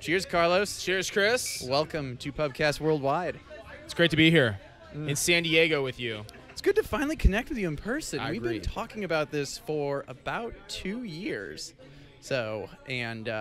Cheers, Carlos. Cheers, Chris. Welcome to Pubcast Worldwide. It's great to be here in San Diego with you. It's good to finally connect with you in person. I We've agree. been talking about this for about 2 years. I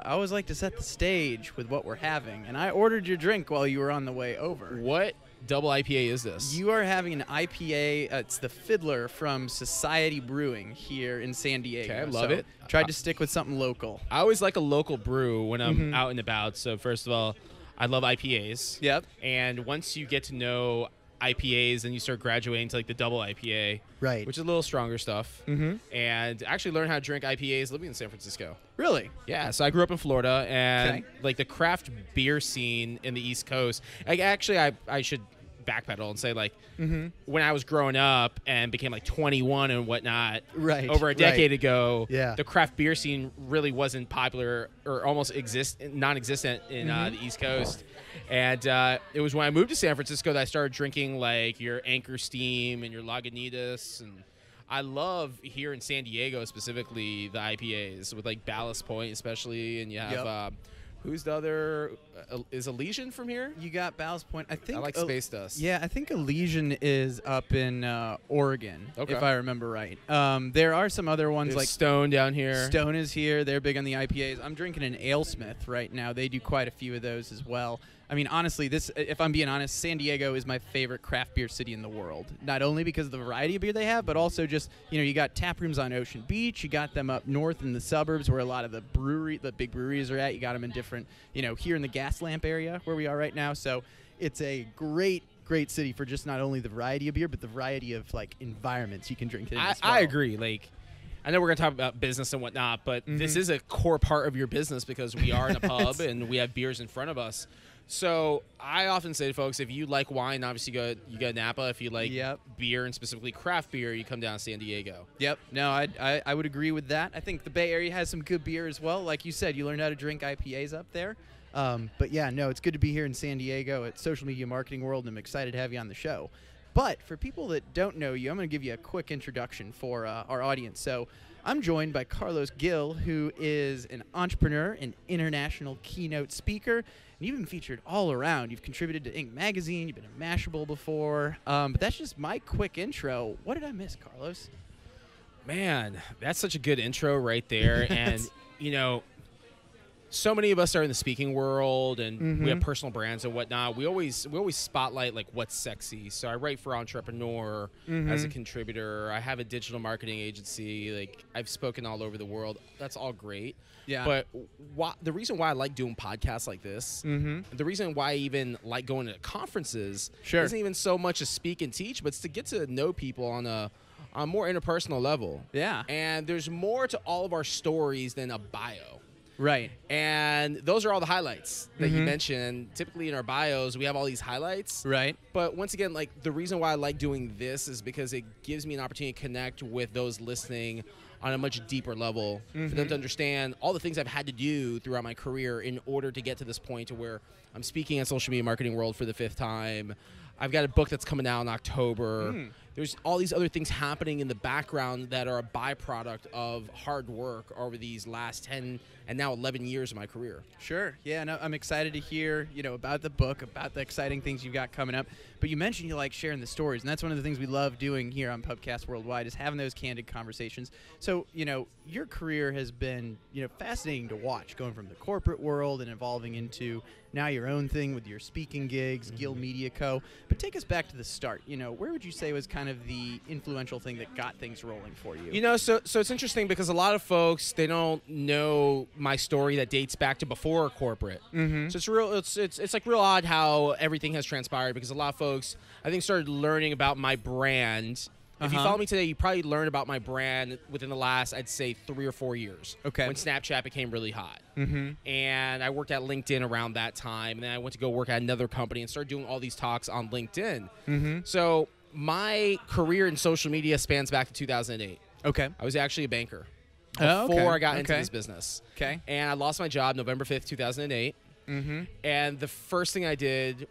always like to set the stage with what we're having. And I ordered your drink while you were on the way over. What double IPA is this? You are having an IPA. It's the Fiddler from Society Brewing here in San Diego. Okay, I love it. Tried to stick with something local. I always like a local brew when I'm out and about. So first of all, I love IPAs. Yep. And once you get to know IPAs and you start graduating to like the double IPA, Right. which is a little stronger stuff, Mm-hmm. and actually learn how to drink IPAs living in San Francisco. Really? Yeah, so I grew up in Florida, and Okay. like the craft beer scene in the East Coast. I should backpedal and say like when I was growing up and became like 21 and whatnot, Right, over a decade right. ago, Yeah. the craft beer scene really wasn't popular or almost non-existent in the East Coast. And it was when I moved to San Francisco that I started drinking like your Anchor Steam and your Lagunitas, and I love here in San Diego specifically the IPAs with like Ballast Point especially, and you have who's the other? Is Elysian from here? You got Ballast Point. I think I like Space Dust. Yeah, I think Elysian is up in Oregon, Okay. if I remember right. There are some other ones There's like Stone down here. Stone is here. They're big on the IPAs. I'm drinking an AleSmith right now. They do quite a few of those as well. I mean, honestly, if I'm being honest, San Diego is my favorite craft beer city in the world. Not only because of the variety of beer they have, but also just, you got tap rooms on Ocean Beach. You got them up north in the suburbs where a lot of the big breweries are at. You got them in different, here in the Gaslamp area where we are right now. So it's a great city for just not only the variety of beer, but the variety of like environments you can drink it in as well. I agree. Like, I know we're going to talk about business and whatnot, but this is a core part of your business because we are in a pub and we have beers in front of us. So I often say to folks, if you like wine, obviously you go to Napa. If you like beer and specifically craft beer, you come down to San Diego. Yep. No, I would agree with that. I think the Bay Area has some good beer as well. Like you said, you learned how to drink IPAs up there. But yeah, no, it's good to be here in San Diego at Social Media Marketing World, and I'm excited to have you on the show. But for people that don't know you, I'm going to give you a quick introduction for our audience. So I'm joined by Carlos Gil, who is an entrepreneur, an international keynote speaker, and you've been featured all around. You've contributed to Inc. Magazine. You've been at Mashable before. But that's just my quick intro. What did I miss, Carlos? Man, that's such a good intro right there. And, so many of us are in the speaking world, and we have personal brands and whatnot. We always spotlight like what's sexy. So I write for Entrepreneur as a contributor. I have a digital marketing agency. Like, I've spoken all over the world. That's all great. Yeah. But the reason why I like doing podcasts like this, the reason why I even like going to conferences, isn't even so much to speak and teach, but it's to get to know people on a more interpersonal level. Yeah. And there's more to all of our stories than a bio. Right. And those are all the highlights that you mentioned. Typically in our bios, we have all these highlights. Right. But once again, like, the reason why I like doing this is because it gives me an opportunity to connect with those listening on a much deeper level, for them to understand all the things I've had to do throughout my career in order to get to this point to where I'm speaking at Social Media Marketing World for the 5th time. I've got a book that's coming out in October. There's all these other things happening in the background that are a byproduct of hard work over these last 10 and now 11 years of my career. Sure. Yeah, no, I'm excited to hear, about the book, about the exciting things you've got coming up. But you mentioned you like sharing the stories, and that's one of the things we love doing here on Pubcast Worldwide is having those candid conversations. So, your career has been, fascinating to watch, going from the corporate world and evolving into now your own thing with your speaking gigs, Gil Media Co. But take us back to the start. Where would you say was kind of the influential thing that got things rolling for you? So it's interesting because a lot of folks, they don't know my story that dates back to before corporate. So it's like real odd how everything has transpired, because a lot of folks, I think, started learning about my brand. If you follow me today, you probably learned about my brand within the last, I'd say, 3 or 4 years. Okay. When Snapchat became really hot. And I worked at LinkedIn around that time. And then I went to go work at another company and started doing all these talks on LinkedIn. So my career in social media spans back to 2008. Okay. I was actually a banker before I got into this business. Okay. And I lost my job November 5th, 2008. And the first thing I did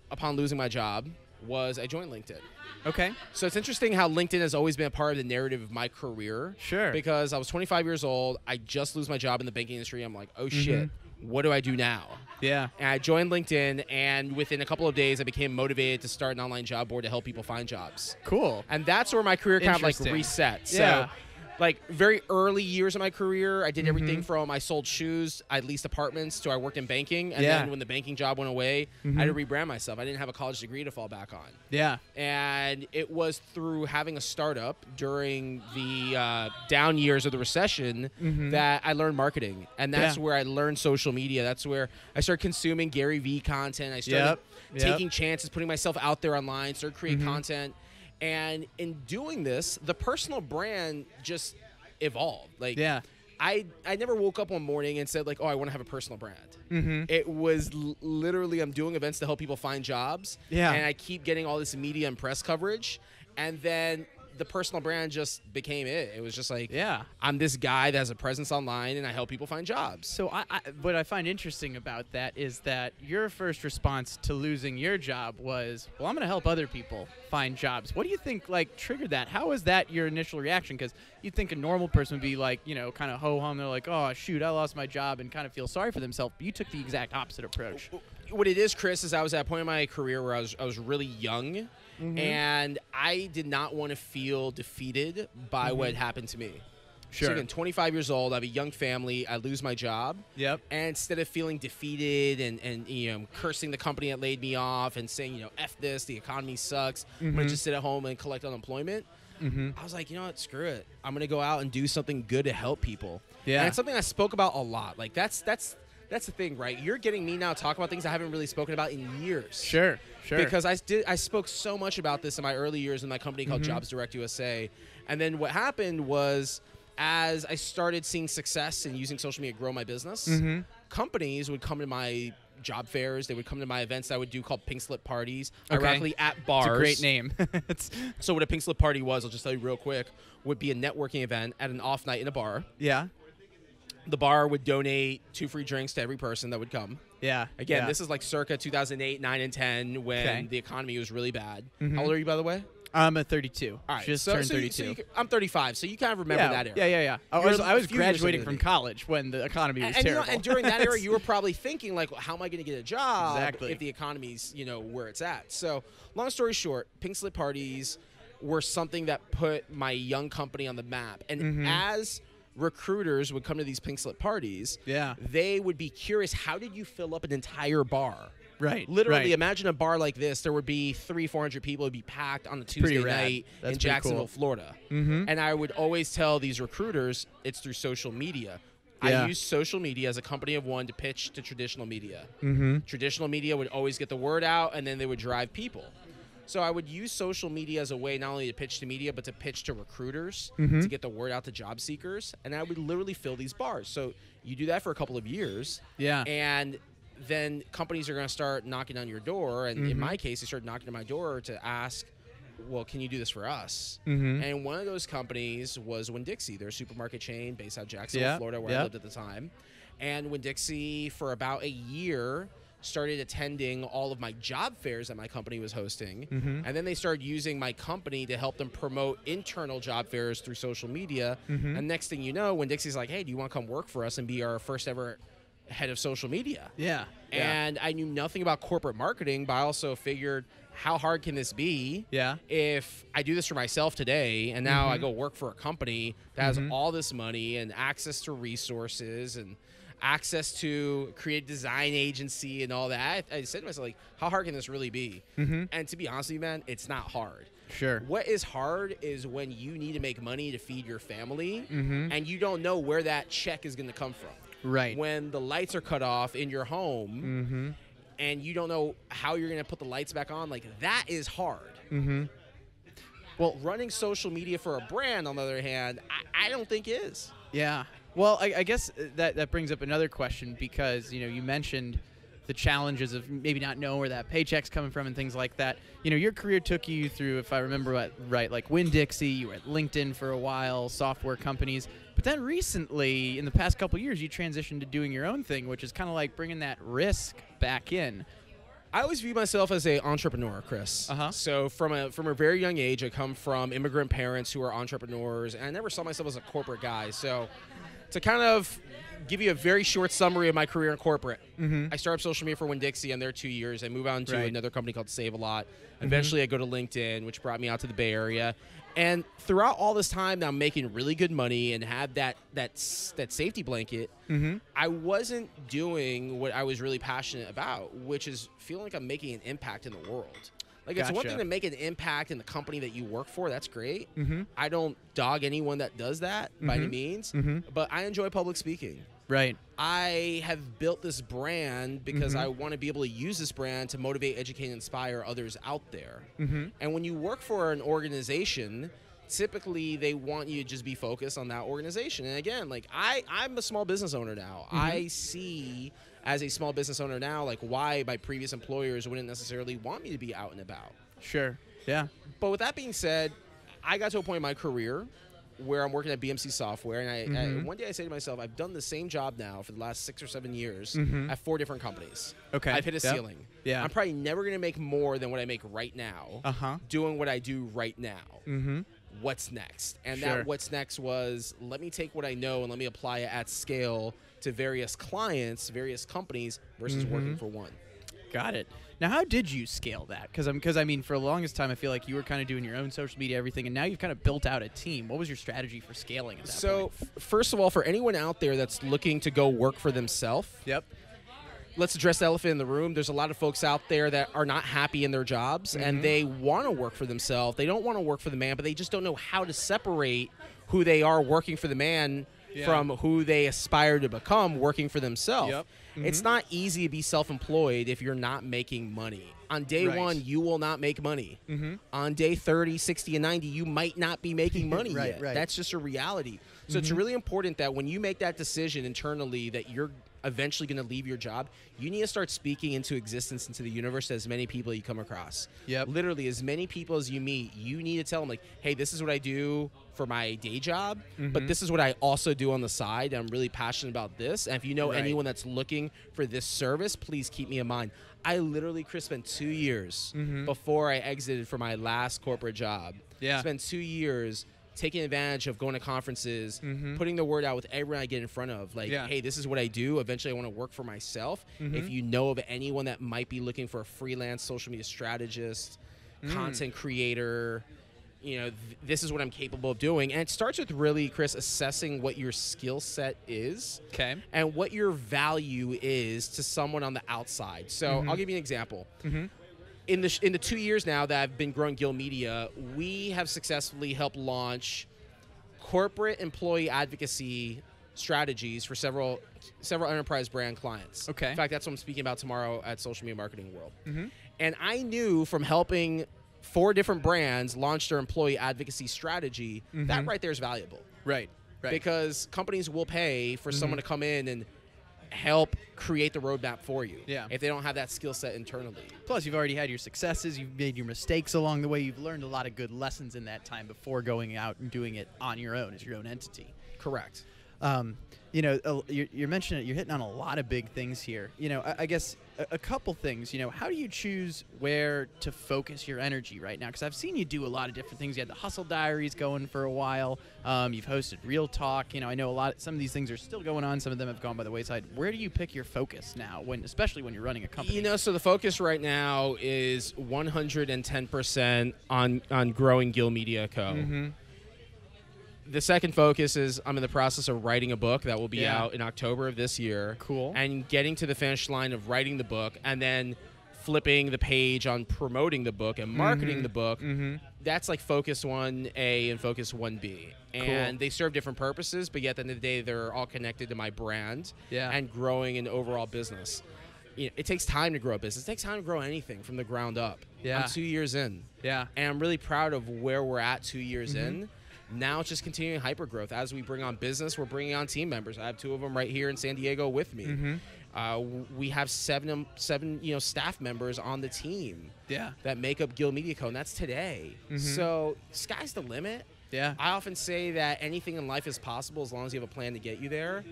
upon losing my job was I joined LinkedIn. Okay. So it's interesting how LinkedIn has always been a part of the narrative of my career. Sure. Because I was 25 years old. I just lose my job in the banking industry. I'm like, oh, shit. What do I do now? Yeah. And I joined LinkedIn, and within a couple of days, I became motivated to start an online job board to help people find jobs. Cool. And that's where my career kind of like Interesting. reset. Yeah. So, like very early years of my career, I did everything from I sold shoes, I leased apartments, to I worked in banking. And then when the banking job went away, I had to rebrand myself. I didn't have a college degree to fall back on. Yeah. And it was through having a startup during the down years of the recession that I learned marketing. And that's where I learned social media. That's where I started consuming Gary Vee content. I started taking chances, putting myself out there online, started creating content. And in doing this, the personal brand just evolved. Like, I never woke up one morning and said, like, oh, I want to have a personal brand. It was literally I'm doing events to help people find jobs. And I keep getting all this media and press coverage. And then the personal brand just became it. It was just like, I'm this guy that has a presence online, and I help people find jobs. So what I find interesting about that is that your first response to losing your job was, well, I'm going to help other people find jobs. What do you think, like, triggered that? How was that your initial reaction? Because you'd think a normal person would be like, you know, kind of ho-hum. They're like, oh, shoot, I lost my job, and kind of feel sorry for themselves. But you took the exact opposite approach. What it is, Chris, is I was at a point in my career where I was really young, and I did not want to feel defeated by what happened to me. Sure. So again, 25 years old, I have a young family, I lose my job. Yep. And instead of feeling defeated and you know, cursing the company that laid me off and saying, you know, F this, the economy sucks, I'm going to just sit at home and collect unemployment, I was like, you know what, screw it. I'm going to go out and do something good to help people. Yeah. And it's something I spoke about a lot. Like, that's the thing, right? You're getting me now to talk about things I haven't really spoken about in years. Sure. Because I spoke so much about this in my early years in my company called Jobs Direct USA. And then what happened was, as I started seeing success in using social media to grow my business, companies would come to my job fairs. They would come to my events that I would do called pink slip parties, ironically at bars. It's a great name. So what a pink slip party was, I'll just tell you real quick, would be a networking event at an off night in a bar. Yeah. The bar would donate 2 free drinks to every person that would come. Yeah. Again, this is like circa 2008, 9, and 10 when the economy was really bad. How old are you, by the way? I'm at 32. All right. Just turned 32. I'm 35, so you kind of remember that era. Yeah. I was graduating from college when the economy was terrible. You know, and during that era, you were probably thinking, like, how am I going to get a job if the economy's, you know, where it's at? So, long story short, pink slip parties were something that put my young company on the map. And as recruiters would come to these pink slip parties, they would be curious, how did you fill up an entire bar? Right. Literally, imagine a bar like this. There would be 300-400 people. It would be packed on a Tuesday night in Jacksonville, Florida. And I would always tell these recruiters, it's through social media. I use social media as a company of one to pitch to traditional media. Traditional media would always get the word out, and then they would drive people. So I would use social media as a way not only to pitch to media, but to pitch to recruiters, to get the word out to job seekers. And I would literally fill these bars. So you do that for a couple of years. And then companies are going to start knocking on your door. And in my case, they started knocking on my door to ask, well, can you do this for us? And one of those companies was Winn-Dixie. They're a supermarket chain based out of Jacksonville, Florida, where I lived at the time. And Winn-Dixie, for about a year, started attending all of my job fairs that my company was hosting. And then they started using my company to help them promote internal job fairs through social media. And next thing you know, Winn-Dixie's like, hey, do you want to come work for us and be our first ever head of social media? And I knew nothing about corporate marketing, but I also figured, how hard can this be if I do this for myself today and now I go work for a company that has all this money and access to resources and access to create design agency and all that. I said to myself, like, how hard can this really be? And to be honest with you, man, it's not hard. What is hard is when you need to make money to feed your family and you don't know where that check is going to come from. When the lights are cut off in your home and you don't know how you're going to put the lights back on, like, that is hard. Well, running social media for a brand, on the other hand, I don't think is. Well, I guess that brings up another question, because, you know, you mentioned the challenges of maybe not knowing where that paycheck's coming from and things like that. You know, your career took you through, if I remember right, like Winn-Dixie, you were at LinkedIn for a while, software companies. But then recently, in the past couple of years, you transitioned to doing your own thing, which is kind of like bringing that risk back in. I always view myself as an entrepreneur, Chris. So from a very young age, I come from immigrant parents who are entrepreneurs, and I never saw myself as a corporate guy. So to kind of give you a very short summary of my career in corporate. I started social media for Winn-Dixie. I'm there 2 years. I move on to another company called Save a Lot. Eventually, I go to LinkedIn, which brought me out to the Bay Area. And throughout all this time, I'm making really good money and have that safety blanket. I wasn't doing what I was really passionate about, which is feeling like I'm making an impact in the world. Like, it's one thing to make an impact in the company that you work for. That's great. I don't dog anyone that does that by any means, but I enjoy public speaking. Right. I have built this brand because I want to be able to use this brand to motivate, educate, and inspire others out there. And when you work for an organization, typically they want you to just be focused on that organization. And again, like I'm a small business owner now. I see as a small business owner now, like why my previous employers wouldn't necessarily want me to be out and about. Sure. Yeah. But with that being said, I got to a point in my career where I'm working at BMC Software, and I one day I say to myself, I've done the same job now for the last 6 or 7 years at 4 different companies. Okay. I've hit a ceiling. Yeah. I'm probably never going to make more than what I make right now doing what I do right now. What's next? And that what's next was, let me take what I know and let me apply it at scale to various clients, various companies versus working for one. Got it. Now, how did you scale that? Because I mean, for the longest time, I feel like you were kind of doing your own social media, everything, and now you've kind of built out a team. What was your strategy for scaling at that point? First of all, for anyone out there that's looking to go work for themselves, let's address the elephant in the room. There's a lot of folks out there that are not happy in their jobs, and they want to work for themselves. They don't want to work for the man, but they just don't know how to separate who they are working for the man from who they aspire to become working for themselves. It's not easy to be self-employed if you're not making money. On day one, you will not make money. On day 30, 60, and 90, you might not be making money yet. That's just a reality. So it's really important that when you make that decision internally that you're eventually going to leave your job, you need to start speaking into existence, into the universe, to as many people you come across. Literally, as many people as you meet, you need to tell them, like, hey, this is what I do for my day job, but this is what I also do on the side. I'm really passionate about this. And if you know anyone that's looking for this service, please keep me in mind. I literally, Chris, spent 2 years before I exited for my last corporate job. Spent 2 years taking advantage of going to conferences, putting the word out with everyone I get in front of. Like, hey, this is what I do. Eventually, I want to work for myself. If you know of anyone that might be looking for a freelance social media strategist, content creator, you know, this is what I'm capable of doing. And it starts with really, Chris, assessing what your skill set is and what your value is to someone on the outside. So I'll give you an example. In the 2 years now that I've been growing Gil Media, we have successfully helped launch corporate employee advocacy strategies for several enterprise brand clients. In fact, that's what I'm speaking about tomorrow at Social Media Marketing World. And I knew from helping 4 different brands launch their employee advocacy strategy, that right there is valuable. Because companies will pay for someone to come in and help create the roadmap for you if they don't have that skill set internally. Plus, you've already had your successes, you've made your mistakes along the way, you've learned a lot of good lessons in that time before going out and doing it on your own as your own entity. Correct. You know, you're mentioning it, you're hitting on a lot of big things here. You know, I guess a couple things. You know, how do you choose where to focus your energy right now? Because I've seen you do a lot of different things. You had the Hustle Diaries going for a while. You've hosted Real Talk. You know, I know some of these things are still going on. Some of them have gone by the wayside. Where do you pick your focus now, especially when you're running a company? You know, so the focus right now is 110% on growing Gil Media Co. The second focus is I'm in the process of writing a book that will be out in October of this year. And getting to the finish line of writing the book and then flipping the page on promoting the book and marketing the book. That's like focus 1A and focus 1B. And they serve different purposes, but yet at the end of the day, they're all connected to my brand and growing an overall business. You know, it takes time to grow a business. It takes time to grow anything from the ground up. I'm 2 years in. And I'm really proud of where we're at 2 years in. Now it's just continuing hypergrowth. As we bring on business, we're bringing on team members. I have 2 of them right here in San Diego with me. We have seven staff members on the team that make up Gil Media Co. And that's today. So sky's the limit. I often say that anything in life is possible as long as you have a plan to get you there.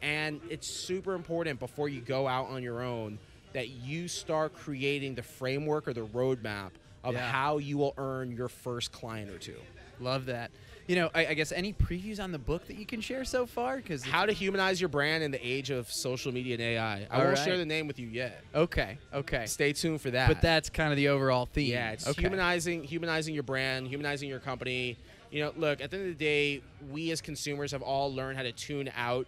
And it's super important before you go out on your own that you start creating the framework or the roadmap of how you will earn your first client or 2. Love that. I guess any previews on the book that you can share so far? Because How to humanize your brand in the age of social media and AI. I won't share the name with you yet. Okay. Stay tuned for that. But that's kind of the overall theme. Yeah, it's humanizing your brand, humanizing your company. Look, at the end of the day, we as consumers have all learned how to tune out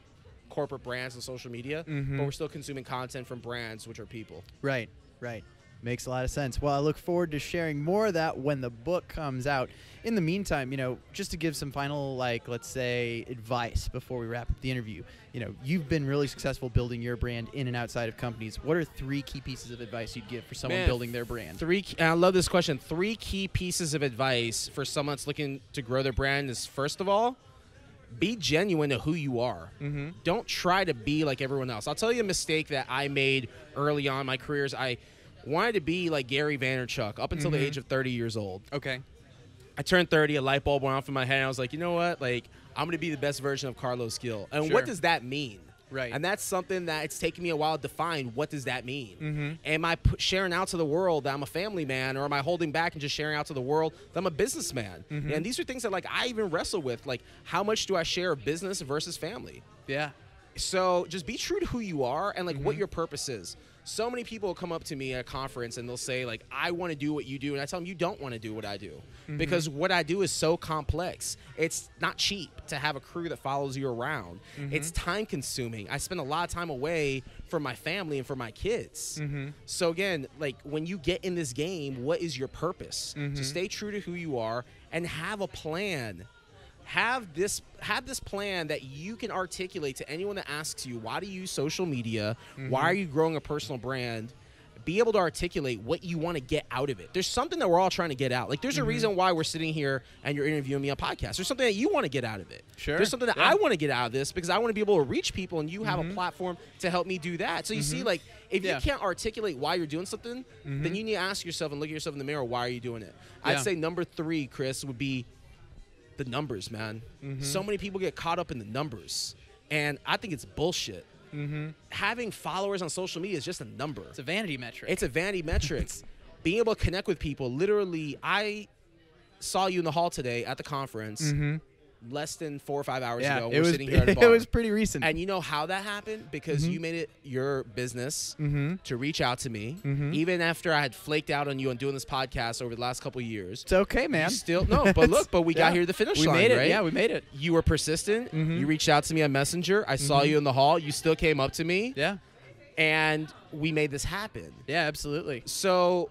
corporate brands and social media, but we're still consuming content from brands, which are people. Right. Makes a lot of sense. Well, I look forward to sharing more of that when the book comes out. In the meantime, just to give some final, let's say, advice before we wrap up the interview. You've been really successful building your brand in and outside of companies. What are 3 key pieces of advice you'd give for someone building their brand? I love this question. 3 key pieces of advice for someone that's looking to grow their brand is, first of all, be genuine to who you are. Don't try to be like everyone else. I'll tell you a mistake that I made early on in my career is I wanted to be like Gary Vaynerchuk up until the age of 30 years old. Okay. I turned 30, a light bulb went off in my head, and I was like, you know what? I'm going to be the best version of Carlos Gil. And what does that mean? Right. And that's something that it's taken me a while to define. What does that mean? Am I sharing out to the world that I'm a family man, or am I holding back and just sharing out to the world that I'm a businessman? And these are things that I even wrestle with. How much do I share of business versus family? Yeah. So just be true to who you are and what your purpose is. So many people will come up to me at a conference and they'll say, I want to do what you do. And I tell them, you don't want to do what I do. Because what I do is so complex. It's not cheap to have a crew that follows you around. It's time consuming. I spend a lot of time away from my family and for my kids. So again, when you get in this game, what is your purpose? So stay true to who you are and have a plan. Have this plan that you can articulate to anyone that asks you, why do you use social media? Why are you growing a personal brand? Be able to articulate what you want to get out of it. There's something that we're all trying to get out. There's a reason why we're sitting here and you're interviewing me on podcast. There's something that you want to get out of it. Sure. There's something that I want to get out of this because I want to be able to reach people, and you have a platform to help me do that. So you see, if you can't articulate why you're doing something, then you need to ask yourself and look at yourself in the mirror, why are you doing it? I'd say number 3, Chris, would be the numbers, man. So many people get caught up in the numbers, and I think it's bullshit. Having followers on social media is just a number. It's a vanity metric. It's a vanity metric. Being able to connect with people. Literally, I saw you in the hall today at the conference less than 4 or 5 hours ago. We're sitting here at a bar. It was pretty recent. And you know how that happened? Because you made it your business to reach out to me, even after I had flaked out on you on doing this podcast over the last couple of years. It's okay, man. But we got here to the finish line, We made it. right? Yeah, we made it. You were persistent. You reached out to me on Messenger. I saw you in the hall. You still came up to me. Yeah. And we made this happen. Yeah, absolutely. So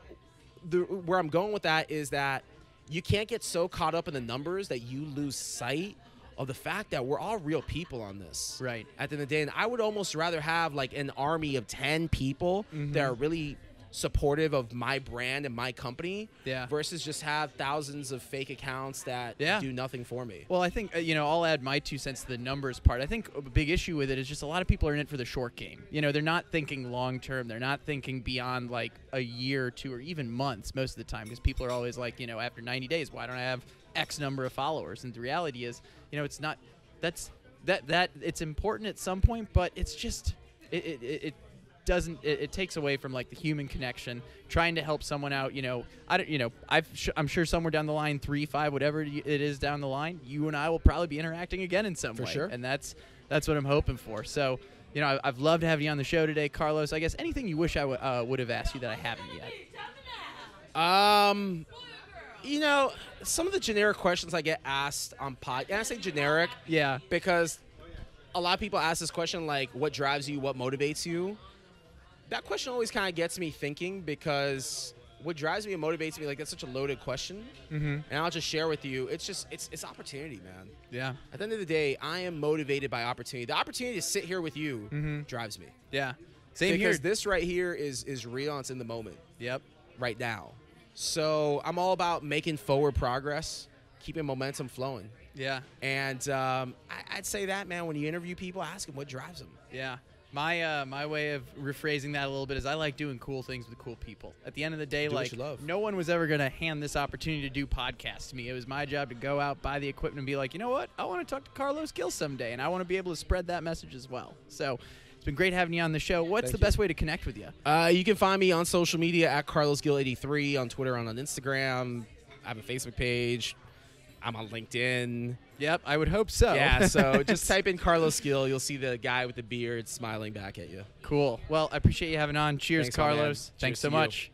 where I'm going with that is that you can't get so caught up in the numbers that you lose sight of the fact that we're all real people on this. Right. At the end of the day. And I would almost rather have an army of 10 people that are really supportive of my brand and my company versus just have thousands of fake accounts that do nothing for me. Well, I think, I'll add my 2 cents to the numbers part. I think a big issue with it is just a lot of people are in it for the short game. They're not thinking long term. They're not thinking beyond a year or 2 or even months most of the time, because people are always after 90 days, why don't I have X number of followers? And the reality is, it's not, that it's important at some point, but it's just, it takes away from the human connection, trying to help someone out. I'm sure somewhere down the line, 3, 5, whatever it is down the line, you and I will probably be interacting again in some way. For sure. And that's what I'm hoping for. So, I've loved having you on the show today, Carlos. I guess anything you wish I would have asked you that I haven't yet? Some of the generic questions I get asked on and I say generic because a lot of people ask this question what drives you, what motivates you? That question always kind of gets me thinking, because what drives me and motivates me, that's such a loaded question. And I'll just share with you, it's opportunity, man. Yeah. At the end of the day, I am motivated by opportunity. The opportunity to sit here with you drives me. Yeah. Same here. Because this right here is real, and it's in the moment. Yep. Right now. So I'm all about making forward progress, keeping momentum flowing. Yeah. And I'd say that, man, when you interview people, ask them what drives them. Yeah. My way of rephrasing that a little bit is I like doing cool things with cool people. At the end of the day, Do what you love. No one was ever going to hand this opportunity to do podcasts to me. It was my job to go out, buy the equipment, and be like, you know what? I want to talk to Carlos Gil someday, and I want to be able to spread that message as well. So it's been great having you on the show. What's the best way to connect with you? You can find me on social media at CarlosGil83, on Twitter and on Instagram. I have a Facebook page. I'm on LinkedIn. Yep, I would hope so. Yeah, so just type in Carlos Gil. You'll see the guy with the beard smiling back at you. Cool. Well, I appreciate you having on. Cheers, Thanks, my man. Carlos. Cheers Thanks so to you. much.